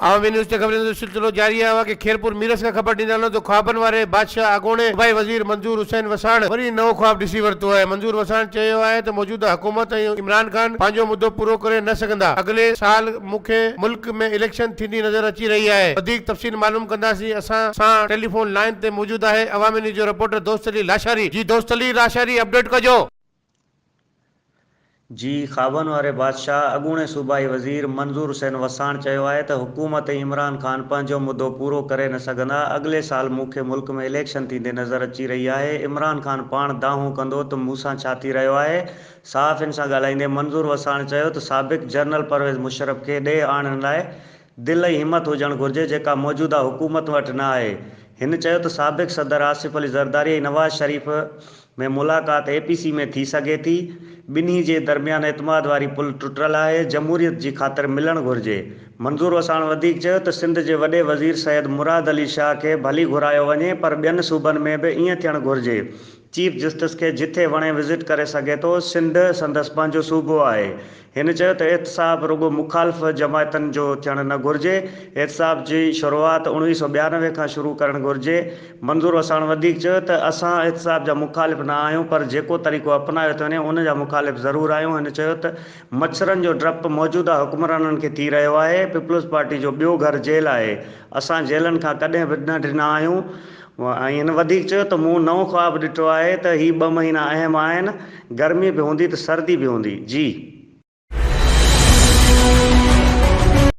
Awami news ते ख़बरनि जो सिलसिलो जारी आहे कि खेरपुर मीरस खां ख़बर ॾींदा तो ख्वाबनि वारे बादशाह आॻोणे सूबाई वज़ीर मंजूर हुसैन वसाण वरी नओं ख्वाब ॾिसी वरितो आहे। मंजूर वसाण चयो आहे त मौजूदा हुकूमत ऐं इमरान खान पंहिंजो मुद्दो पूरो करे न सघंदा। अॻिले साल मूंखे मुल्क में इलेक्शन थींदी नज़र अची रही आहे। वधीक तफ़सील मालूम कंदासीं। असां सां टेलीफोन लाइन ते मौजूद आहे अवामी न्यूज़ जो रिपोर्टर दोस्त अली लाशारी। जी दोस्त अली लाशारी, अपडेट कजो। जी, ख्वाबनि वारे बादशाह अॻूणे सूबाई वज़ीर मंजूर हुसैन वसाण चयो आहे त हुकूमत इमरान खान पंहिंजो मुद्दो पूरो करे न सघंदा। अॻिले साल मूंखे मुल्क में इलेक्शन थींदे नज़र अची रही आहे। इमरान खान पाण दावो कंदो त मूंसां छा थी रहियो आहे। साफ़ इन सां ॻाल्हाईंदे मंजूर वसाण चयो त साबिक़ जनरल परवेज़ मुशर्रफ खे ॾे आणण लाइ दिल ऐं हिम्मत हुजणु घुरिजे जेका मौजूदा हुकूमत वटि न आहे। हिन चयो त साबिक़ सदर आसिफ अली ज़रदारी ऐं नवाज़ शरीफ़ में मुलाक़ात APC में थी सघे थी। ॿिन्ही जे दरमियान एतमाद वारी पुल टुटल आहे। जमहूरियत जी ख़ातिर मिलणु घुरिजे। मंजूर वसाण वधीक चयो त सिंध जे वॾे वज़ीर सैयद मुराद अली शाह खे भली घुरायो वञे पर ॿियनि सूबनि में बि ईअं थियणु घुरिजे। चीफ जस्टिस खे जिथे वणे विज़िट करे सघे थो। सिंध संदसि पंहिंजो सूबो आहे। हिन चयो त एहतसाब रुगो मुखालिफ़ जमायतनि जो थियणु न घुरिजे। एहतसाब जी शुरूआत 1992 खां शुरू करणु घुरिजे। मंजूर वसाण वधीक चयो त असां एहतसाब जा मुखालिफ़ न आहियूं पर जेको तरीक़ो अपनायो थो वञे उन जा मुखालिफ़ ज़रूरु आहियूं। हिन चयो त मच्छरनि जो डपु मौजूदा हुक्मराननि खे थी रहियो आहे। पीपल्स पार्टी जो ॿियो घर जेल आहे। असां जेलनि खां कॾहिं बि न ॾिना आहियूं। ऐं हिन वधीक चयो त मूं नओं ख्वाबु ॾिठो आहे त ही 2 महीना अहम आहिनि। गर्मी बि हूंदी त सर्दी बि हूंदी। जी।